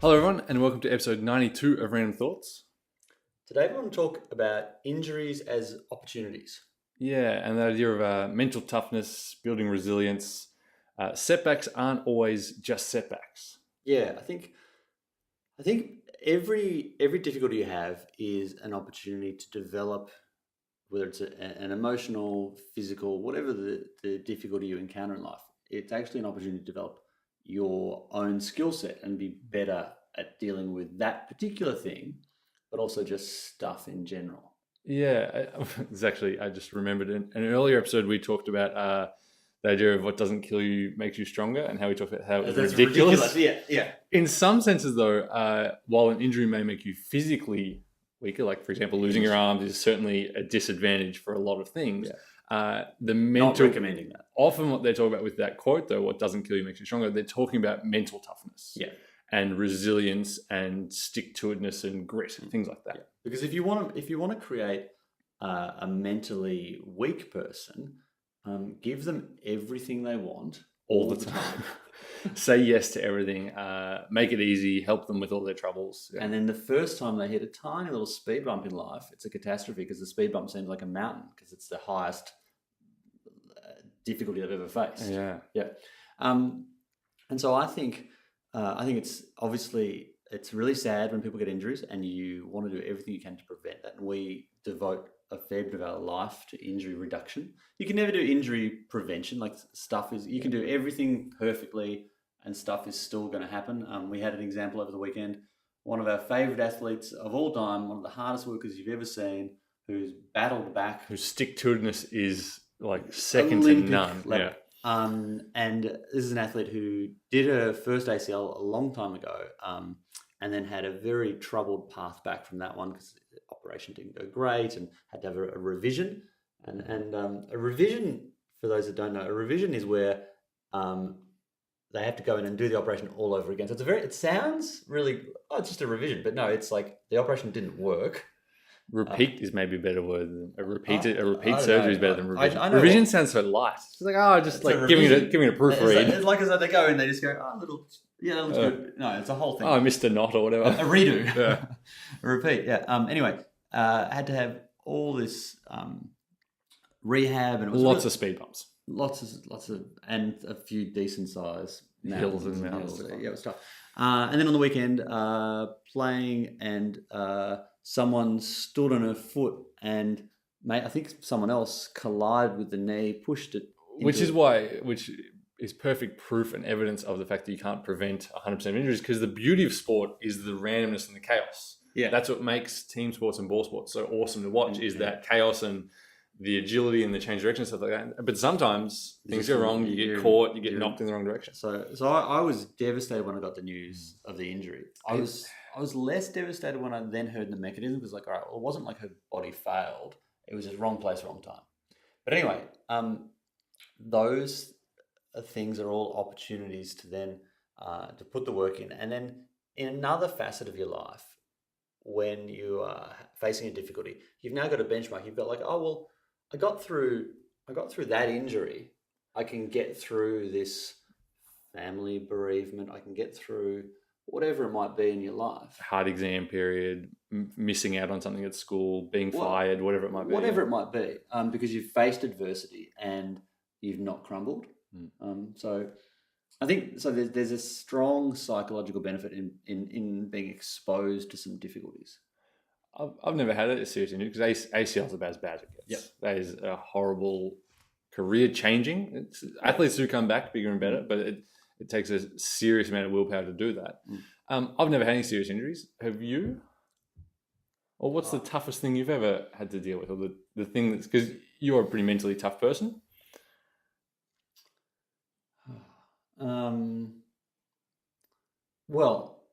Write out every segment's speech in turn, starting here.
Hello everyone and welcome to episode 92 of Random Thoughts. Today we want to talk about injuries as opportunities. Yeah, and the idea of mental toughness, building resilience. Setbacks aren't always just setbacks. Yeah, I think every difficulty you have is an opportunity to develop, whether it's an emotional, physical, whatever the difficulty you encounter in life. It's actually an opportunity to develop your own skill set and be better at dealing with that particular thing, but also just stuff in general. Yeah, it's actually, I just remembered in an earlier episode we talked about the idea of what doesn't kill you makes you stronger, and how we talked about how it's ridiculous. Yeah. In some senses though, while an injury may make you physically weaker, like for example losing your arms is certainly a disadvantage for a lot of things. Yeah. The mental, not recommending that. Often what they talk about with that quote though, what doesn't kill you makes you stronger, they're talking about mental toughness. Yeah. And resilience and stick-to-itness and grit and things like that. Yeah. Because if you want to create a mentally weak person, give them everything they want all the time. Say yes to everything. Make it easy. Help them with all their troubles. Yeah. And then the first time they hit a tiny little speed bump in life, it's a catastrophe because the speed bump seems like a mountain because it's the highest difficulty I've ever faced. Yeah. Yeah. And so I think it's really sad when people get injuries, and you want to do everything you can to prevent that. And we devote a fair bit of our life to injury reduction. You can never do injury prevention. Like you can do everything perfectly and stuff is still going to happen. We had an example over the weekend. One of our favorite athletes of all time, one of the hardest workers you've ever seen, who's battled back. Whose stick-to-itness is like second to none. Level. Yeah. And this is an athlete who did her first ACL a long time ago, and then had a very troubled path back from that one because the operation didn't go great and had to have a revision. And a revision, for those that don't know, a revision is where they have to go in and do the operation all over again. So it sounds really, it's just a revision, but no, it's like the operation didn't work. Repeat is maybe a better word than a repeat surgery is better than revision. I know revision sounds so light. It's like giving it a proofread. It's like as though they go and they just go, that looks good. No, it's a whole thing. I missed a knot or whatever. A redo. Yeah. A repeat. Yeah. Anyway, had to have all this rehab, and it was lots of speed bumps. Lots of, and a few decent size hills and mountains. Yeah, it was tough. And then on the weekend, playing, and someone stood on her foot, and I think someone else collided with the knee, pushed it. Which is perfect proof and evidence of the fact that you can't prevent 100% of injuries, because the beauty of sport is the randomness and the chaos. Yeah. That's what makes team sports and ball sports so awesome to watch, is that chaos and the agility and the change direction and stuff like that. But sometimes things go wrong, you get caught, you get knocked in the wrong direction. So I was devastated when I got the news of the injury. I was less devastated when I then heard the mechanism. It was like, all right, well, it wasn't like her body failed. It was just wrong place, wrong time. But anyway, those things are all opportunities to then to put the work in. And then in another facet of your life, when you are facing a difficulty, you've now got a benchmark. You've got like, oh, well, I got through that injury. I can get through this family bereavement. I can get through whatever it might be in your life. Hard exam period, missing out on something at school, being fired, whatever it might be. Whatever it might be, because you've faced adversity and you've not crumbled. So I think there's a strong psychological benefit in being exposed to some difficulties. I've never had a serious injury because ACL is about as bad as it gets. Yep. That is a horrible, career changing. Athletes do come back bigger and better, but it takes a serious amount of willpower to do that. I've never had any serious injuries. Have you? Or what's the toughest thing you've ever had to deal with? Or the thing that's, because you're a pretty mentally tough person. Well,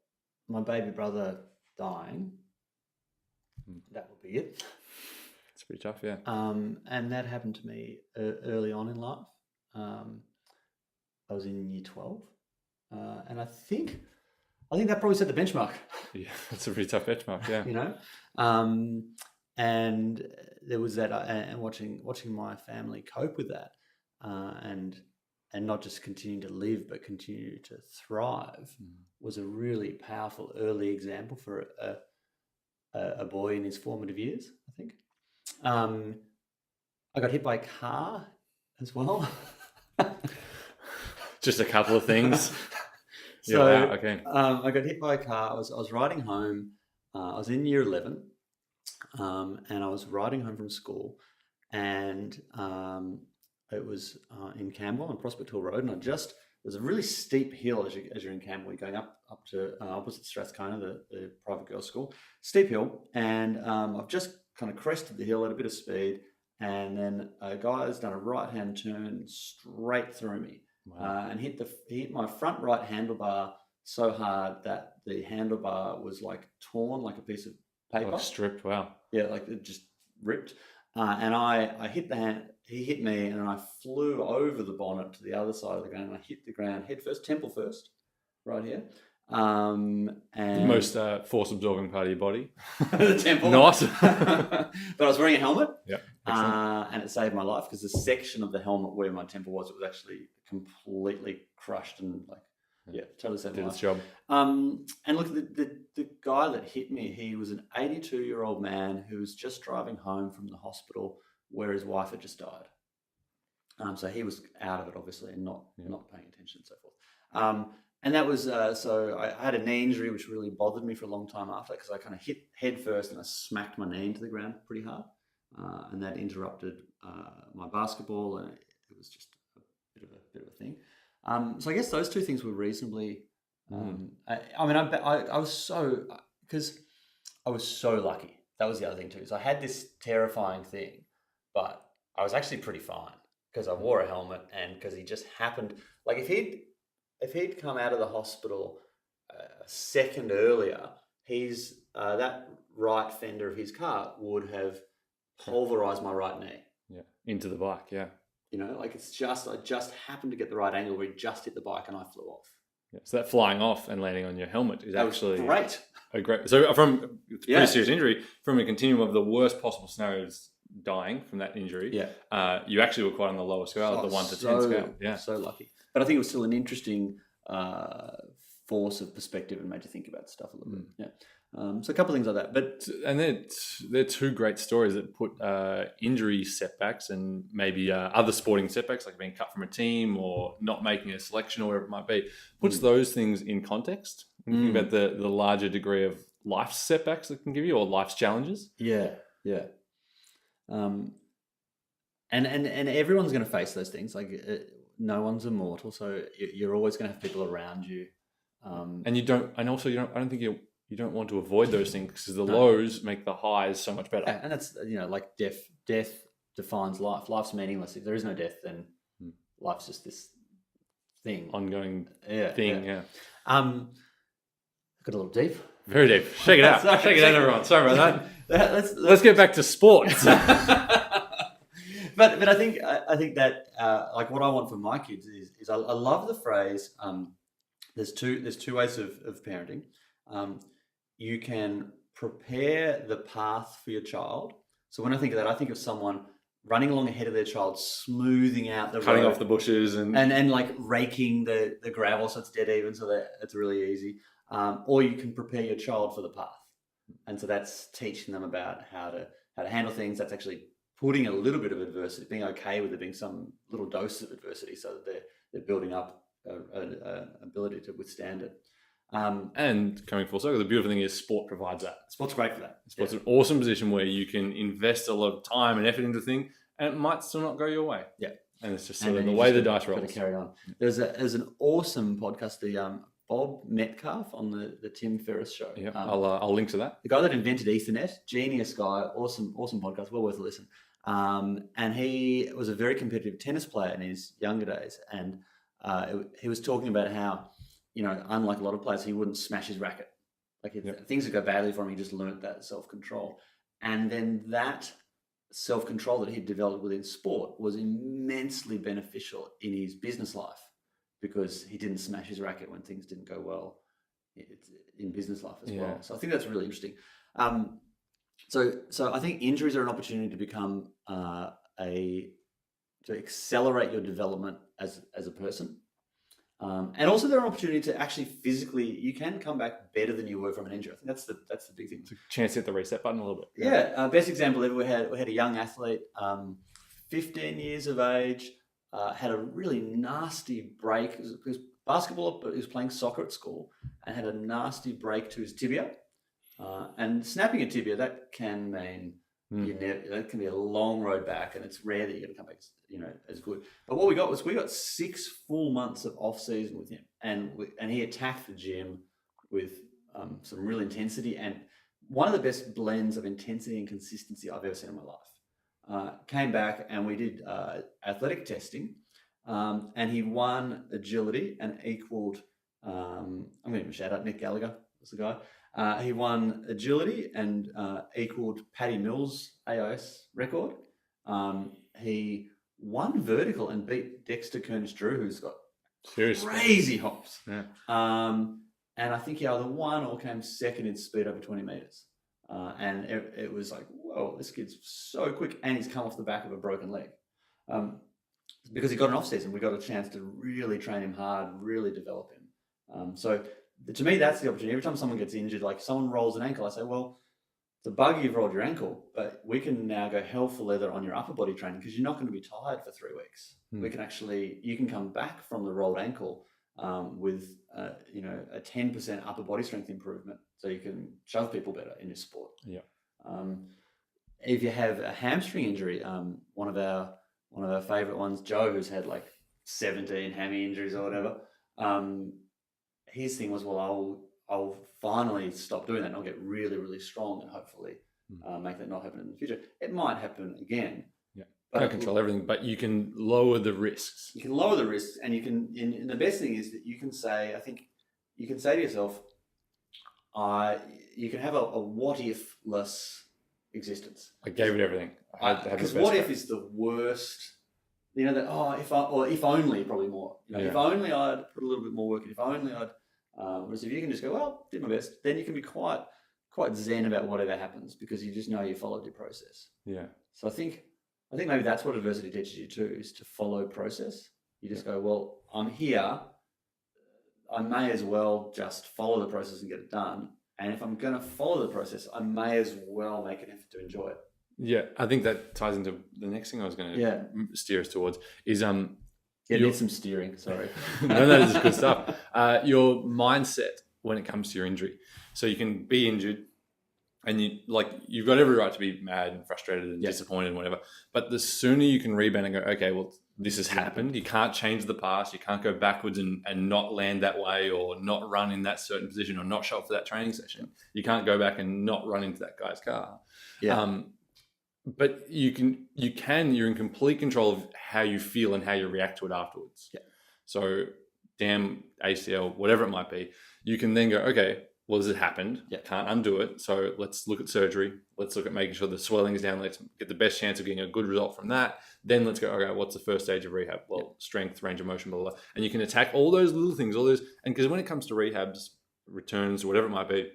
my baby brother dying, that would be it. It's pretty tough, yeah. And that happened to me early on in life. I was in year 12, and I think that probably set the benchmark. Yeah, that's a pretty tough benchmark, yeah. You know, and there was that, and watching my family cope with that, and not just continue to live, but continue to thrive, was a really powerful early example for a boy in his formative years, I think. I got hit by a car as well. Just a couple of things. So, wow, okay. I got hit by a car. I was riding home. I was in year 11, and I was riding home from school, and it was in Campbell on Prospect Hill Road, and there's a really steep hill as you're in Campbell. You're going up to opposite Strathcona, the private girls' school. Steep hill, and I've just kind of crested the hill at a bit of speed, and then a guy has done a right-hand turn straight through me. Wow. And hit my front right handlebar so hard that the handlebar was like torn like a piece of paper. Like stripped, wow. Yeah, like it just ripped. And I hit he hit me, and I flew over the bonnet to the other side of the ground, and I hit the ground head first, temple first, right here. And the most force-absorbing part of your body. The temple. Nice. But I was wearing a helmet. Yeah. And it saved my life because the section of the helmet where my temple was, it was actually completely crushed and totally saved my life. Did its job. And look, the guy that hit me, he was an 82-year-old man who was just driving home from the hospital where his wife had just died. So he was out of it, obviously, and not paying attention and so forth. And that was, so I had a knee injury, which really bothered me for a long time after, because I kind of hit head first and I smacked my knee into the ground pretty hard. And that interrupted my basketball, and it was just a bit of a thing. So I guess those two things were reasonably. I was so lucky. That was the other thing too. So I had this terrifying thing, but I was actually pretty fine because I wore a helmet, and because he just happened. Like if he'd come out of the hospital a second earlier, that right fender of his car would have pulverized my right knee. Yeah, into the bike. Yeah. You know, like I just happened to get the right angle where he just hit the bike and I flew off. Yeah, so that flying off and landing on your helmet is actually great. So from pretty serious injury, from a continuum of the worst possible scenarios, dying from that injury. Yeah. You actually were quite on the lower scale, of the 1 to 10 scale. Yeah. So lucky. But I think it was still an interesting force of perspective and made you think about stuff a little bit. Yeah. So a couple of things like that, and they're two great stories that put injury setbacks and maybe other sporting setbacks, like being cut from a team or not making a selection or whatever it might be, puts those things in context. When you think about the larger degree of life setbacks that can give you, or life's challenges. Yeah. And everyone's going to face those things. Like no one's immortal, so you're always going to have people around you. And you don't. And also, I don't think you don't want to avoid those things, because the lows make the highs so much better. Yeah, and that's, like death defines life. Life's meaningless. If there is no death, then life's just this thing, ongoing thing. Yeah. Got a little deep. Very deep. Shake it out. Shake it out, everyone. Sorry about that. Let's get back to sports. But I think that like what I want for my kids is I love the phrase. There's two ways of parenting. You can prepare the path for your child. So when I think of that, I think of someone running along ahead of their child, smoothing out the cutting road, off the bushes and like raking the gravel so it's dead even, so that it's really easy. Or you can prepare your child for the path, and so that's teaching them about how to handle things. That's actually putting a little bit of adversity, being okay with it being some little dose of adversity, so that they're building up an ability to withstand it. And coming full circle, the beautiful thing is sport provides that. Sport's great for that. Sport's an awesome position where you can invest a lot of time and effort into a thing, and it might still not go your way. Yeah, and it's just sort of the way the dice rolls. Got to carry on. There's an awesome podcast, the Bob Metcalfe on the Tim Ferriss show. Yeah, I'll link to that. The guy that invented Ethernet, genius guy, awesome podcast, well worth a listen. And he was a very competitive tennis player in his younger days, and he was talking about how, unlike a lot of players, he wouldn't smash his racket. Like if things would go badly for him, he just learnt that self-control. And then that self-control that he'd developed within sport was immensely beneficial in his business life, because he didn't smash his racket when things didn't go well in business life as well. So I think that's really interesting. So I think injuries are an opportunity to become accelerate your development as a person. And also there are opportunity to actually physically, you can come back better than you were from an injury. I think that's the big thing. It's a chance to hit the reset button a little bit. Yeah. Best example ever, we had a young athlete, 15 years of age, had a really nasty break. It was basketball, but he was playing soccer at school and had a nasty break to his tibia. And snapping a tibia, that can mean that can be a long road back, and it's rare that you're going to come back, as good. But what we got 6 full months of off season with him, and he attacked the gym with some real intensity, and one of the best blends of intensity and consistency I've ever seen in my life. Came back and we did athletic testing, and he won agility and equaled. I'm going to shout out Nick Gallagher, was the guy. He won agility and equaled Paddy Mills' AIS record. He won vertical and beat Dexter Kearns-Drew, who's got crazy hops. Yeah. And I think he either won or came second in speed over 20 meters. And it was like, whoa, this kid's so quick. And he's come off the back of a broken leg. Because he got an off season, we got a chance to really train him hard, really develop him. So to me, that's the opportunity. Every time someone gets injured, like someone rolls an ankle, I say, well, it's a bug you've rolled your ankle, but we can now go hell for leather on your upper body training because you're not going to be tired for 3 weeks. We can you can come back from the rolled ankle with a 10% upper body strength improvement, so you can shove people better in your sport. Yeah. If you have a hamstring injury, one of our favorite ones, Joe, who's had like 17 hammy injuries or whatever, his thing was, well, I'll finally stop doing that and I'll get really, really strong and hopefully make that not happen in the future. It might happen again. Yeah. Can't control everything, but you can lower the risks. You can lower the risks, and you can. And the best thing is that you can say, I think you can say to yourself, you can have a what if-less existence. I gave it everything. Because what if is the worst. If only, probably more. If only I'd put a little bit more work in. If only I'd. Whereas if you can just go, well, did my best, then you can be quite zen about whatever happens because you just know you followed your process. Yeah. So I think maybe that's what adversity teaches you too, is to follow process. You just go, well, I'm here. I may as well just follow the process and get it done. And if I'm going to follow the process, I may as well make an effort to enjoy it. Yeah, I think that ties into the next thing I was going to steer us towards is need some steering. Sorry. No, this is good stuff. Your mindset when it comes to your injury. So you can be injured, and you've got every right to be mad and frustrated and disappointed and whatever. But the sooner you can rebound and go, okay, well, this has happened. You can't change the past. You can't go backwards and not land that way or not run in that certain position or not show up for that training session. You can't go back and not run into that guy's car. Yeah. But you're in complete control of how you feel and how you react to it afterwards. Yeah. So damn ACL, whatever it might be, you can then go, okay, well, this has happened. Yeah. Can't undo it. So let's look at surgery. Let's look at making sure the swelling is down. Let's get the best chance of getting a good result from that. Then let's go, okay, what's the first stage of rehab? Well, strength, range of motion, blah, blah, blah. And you can attack all those little things, and because when it comes to rehabs, returns, whatever it might be,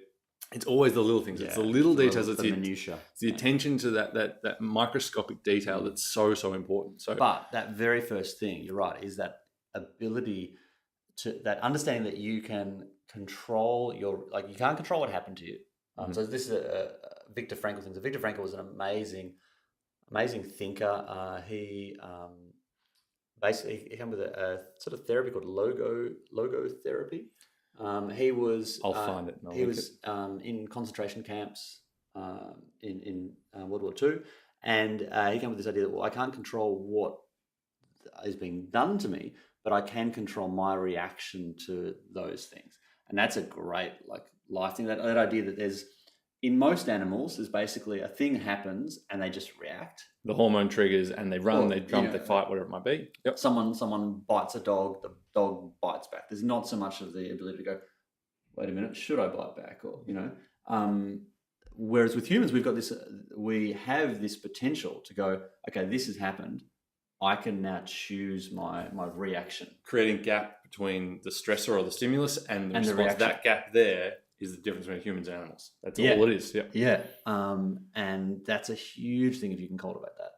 it's always the little things. Yeah, it's the little details. It's the minutiae. It's the attention to that microscopic detail that's so important. So, but that very first thing, you're right, is that ability to that understanding that you can control you can't control what happened to you. So this is a Viktor Frankl thing. So Viktor Frankl was an amazing thinker. He basically came with a sort of therapy called logotherapy. He was. I'll find it. He was in concentration camps in World War II, and he came with this idea that, well, I can't control what is being done to me, but I can control my reaction to those things, and that's a great life thing. That idea that there's in most animals, there's basically a thing happens and they just react. The hormone triggers and they run, they jump, they fight, whatever it might be. Yep. Someone bites a dog, the dog bites back. There's not so much of the ability to go, wait a minute, should I bite back? Or, whereas with humans, we have this potential to go, okay, this has happened. I can now choose my reaction. Creating gap between the stressor or the stimulus and the response. That gap there is the difference between humans and animals. That's all it is. Yeah. Yeah. And that's a huge thing if you can cultivate that.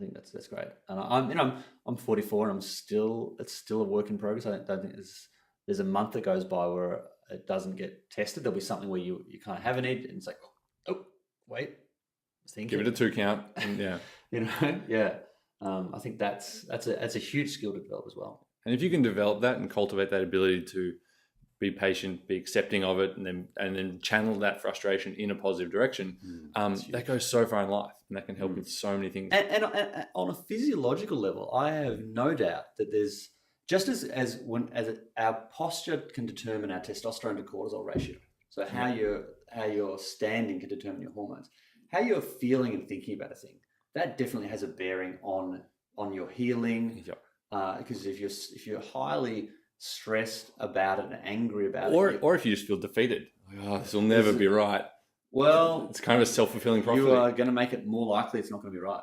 think that's great. And I'm 44 and it's still a work in progress. I don't think there's a month that goes by where it doesn't get tested. There'll be something where you kind of have an need and it's like, oh, wait, give it a 2 count. Yeah. Yeah. I think that's a huge skill to develop as well. And if you can develop that and cultivate that ability to be patient, be accepting of it, and then channel that frustration in a positive direction, that goes so far in life, and that can help with so many things. And on a physiological level, I have no doubt that there's just as our posture can determine our testosterone to cortisol ratio. So how you're standing can determine your hormones. How you're feeling and thinking about a thing, that definitely has a bearing on your healing. Because if you're highly stressed about it and angry about it, or if you just feel defeated, this will never be right. Well, it's kind of a self-fulfilling prophecy. You are going to make it more likely it's not going to be right.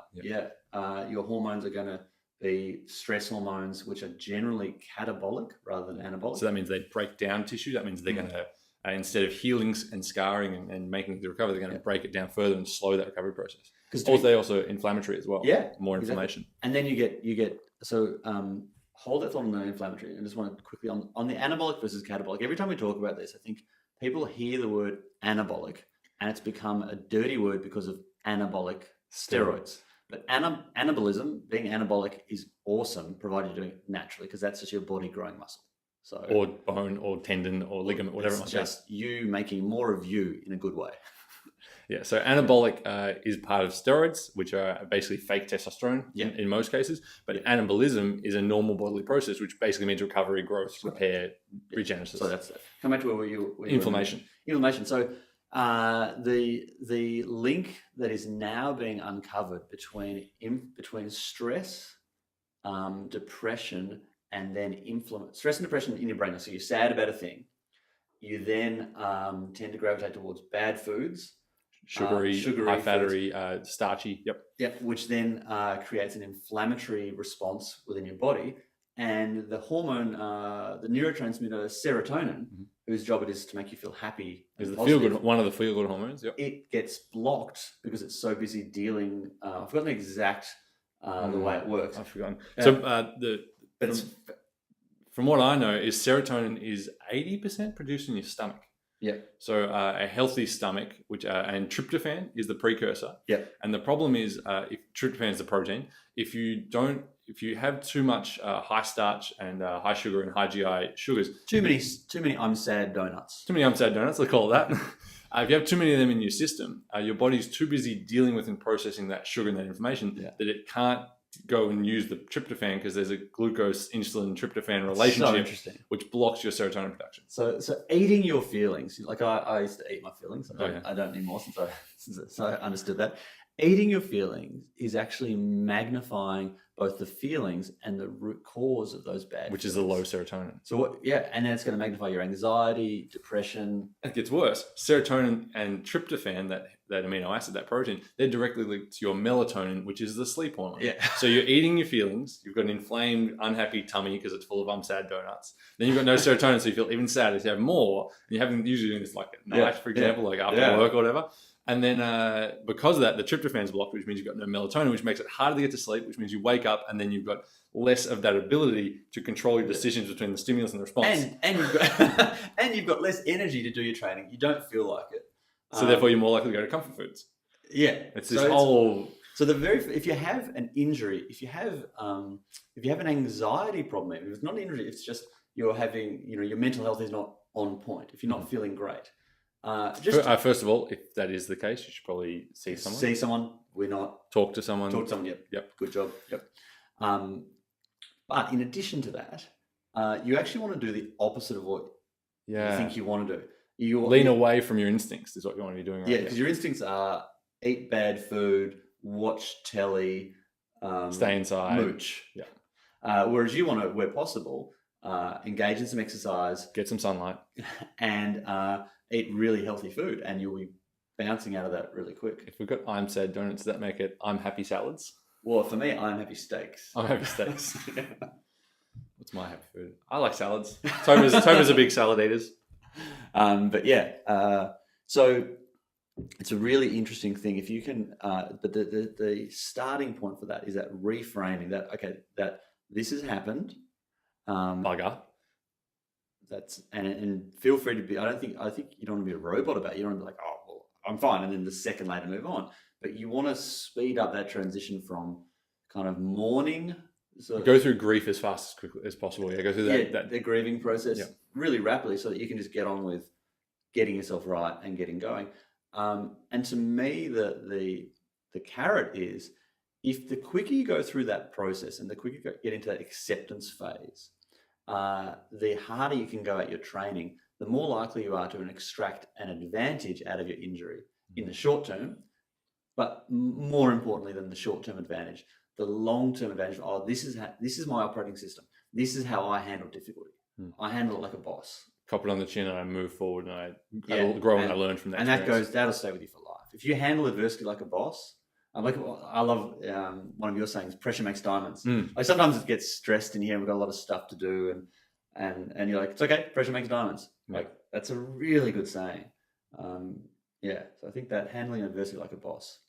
Your hormones are going to be stress hormones, which are generally catabolic rather than anabolic. So that means they break down tissue. That means they're going to instead of healing and scaring and making the recovery, they're going to break it down further and slow that recovery process. Because they're also inflammatory as well. Yeah, more inflammation. Exactly. And then you get so. Hold that thought on the inflammatory. I just want to quickly on the anabolic versus catabolic. Every time we talk about this, I think people hear the word anabolic and it's become a dirty word because of anabolic steroids. But anabolism, being anabolic, is awesome, provided you're doing it naturally, because that's just your body growing muscle. So or bone or tendon or ligament, whatever it might be. It's just you making more of you in a good way. Yeah, so anabolic is part of steroids, which are basically fake testosterone in most cases. But anabolism is a normal bodily process, which basically means recovery, growth, repair, regenesis. So that's it. Come back to where you inflammation. Inflammation. So the link that is now being uncovered between stress, depression, and then stress and depression in your brain. So you're sad about a thing. You then tend to gravitate towards bad foods. Sugary, high fatty, starchy. Yep. Which then creates an inflammatory response within your body, and the hormone, the neurotransmitter serotonin, whose job it is to make you feel happy, is one of the feel good hormones. Yep. It gets blocked because it's so busy dealing. I've forgotten the exact the way it works. I've forgotten. From what I know, is serotonin is 80% produced in your stomach. Yeah. So a healthy stomach, and tryptophan is the precursor. Yeah. And the problem is, if tryptophan is the protein, if you have too much high starch and high sugar and high GI sugars, too many I'm sad donuts. Too many I'm sad donuts. Let's call it that. If you have too many of them in your system, your body's too busy dealing with and processing that sugar and that information that it can't go and use the tryptophan, because there's a glucose insulin tryptophan relationship which blocks your serotonin production. So eating your feelings, like I used to eat my feelings. I don't anymore since I understood that. Eating your feelings is actually magnifying both the feelings and the root cause of those bad which feelings. Is the low serotonin. So and then it's going to magnify your anxiety, depression. It gets worse. Serotonin and tryptophan, that amino acid, that protein, they're directly linked to your melatonin, which is the sleep hormone. Yeah. So you're eating your feelings, you've got an inflamed, unhappy tummy because it's full of sad donuts. Then you've got no serotonin, so you feel even sadder. So you have more, and you haven't usually doing this like at night, for example, like after work or whatever. And then because of that, the tryptophan's blocked, which means you've got no melatonin, which makes it harder to get to sleep, which means you wake up and then you've got less of that ability to control your decisions between the stimulus and the response. And you've got less energy to do your training. You don't feel like it. So therefore, you're more likely to go to comfort foods. Yeah, it's this whole. So if you have an injury, if you have an anxiety problem, if it's not an injury, it's just you're having, your mental health is not on point. If you're not feeling great. First of all, if that is the case, you should probably see someone. Talk to someone. Yep. Good job. Yep. But in addition to that, you actually want to do the opposite of what you think you want to do. You lean away from your instincts is what you want to be doing. Yeah, because your instincts are eat bad food, watch telly, stay inside, mooch. Yeah. Whereas you want to, where possible, engage in some exercise, get some sunlight, and eat really healthy food, and you'll be bouncing out of that really quick. If we've got I'm sad donuts, does that make it I'm happy salads? Well, for me, I'm happy steaks. I'm happy steaks. What's my happy food? I like salads. Toma's a big salad eaters. But yeah, so it's a really interesting thing. If you can, but the starting point for that is that reframing that, okay, that this has happened. Bugger. And feel free to be, I think you don't want to be a robot about it. You don't want to be like, oh, well, I'm fine. And then the second later move on. But you want to speed up that transition from kind of mourning. So Go through grief as fast as quickly as possible. Yeah, go through the grieving process really rapidly so that you can just get on with getting yourself right and getting going. And to me, the carrot is, if the quicker you go through that process and the quicker you get into that acceptance phase, the harder you can go at your training, the more likely you are to extract an advantage out of your injury in the short term, but more importantly than the short-term advantage, the long-term advantage. Oh, this is my operating system. This is how I handle difficulty. I handle it like a boss. Cop it on the chin and I move forward and I grow and I learn from that. And that'll stay with you for life. If you handle adversity like a boss, I love one of your sayings, pressure makes diamonds. Like sometimes it gets stressed in here and we've got a lot of stuff to do and you're like, it's okay, pressure makes diamonds. Like that's a really good saying. So I think that handling adversity like a boss.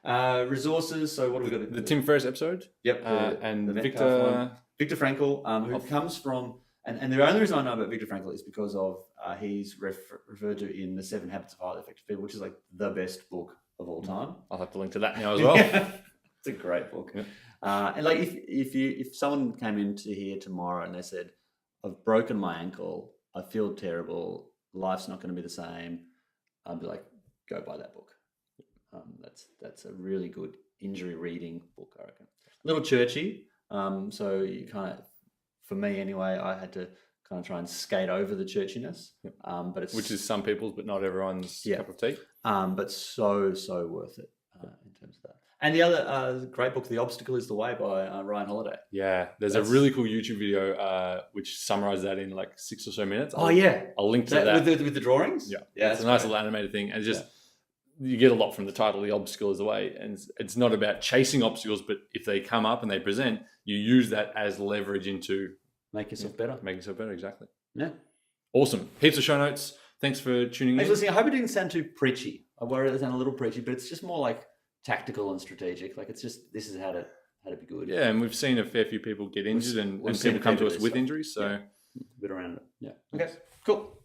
Resources. So what have we got? The Tim Ferriss episode. Yep. And the Viktor Frankl, who comes from, and the only reason I know about Viktor Frankl is because of he's referred to in The 7 Habits of Highly Effective People, which is like the best book of all time. I'll have to link to that now as well. It's a great book. Yeah. And like if someone came into here tomorrow and they said, I've broken my ankle, I feel terrible, life's not going to be the same, I'd be like, go buy that book. That's a really good injury reading book, I reckon. A little churchy, so you kind of, for me anyway, I had to kind of try and skate over the churchiness. But it's, which is some people's, but not everyone's cup of tea. But so worth it in terms of that. And the other great book, The Obstacle is the Way by Ryan Holiday. Yeah, there's a really cool YouTube video which summarizes that in like 6 or so minutes. I'll link to that. With the drawings? Yeah, it's a nice little animated thing. And just you get a lot from the title, The Obstacle is the Way. And it's not about chasing obstacles, but if they come up and they present, you use that as leverage into... Make yourself better. Make yourself better, exactly. Yeah. Awesome. Heaps of show notes. Thanks for tuning in. Listening, I hope it didn't sound too preachy. I worry it sounded a little preachy, but it's just more like tactical and strategic. Like it's just, this is how to be good. Yeah, and we've seen a fair few people get injured and people come to us with injuries. So a bit around it. Yeah. Okay, cool.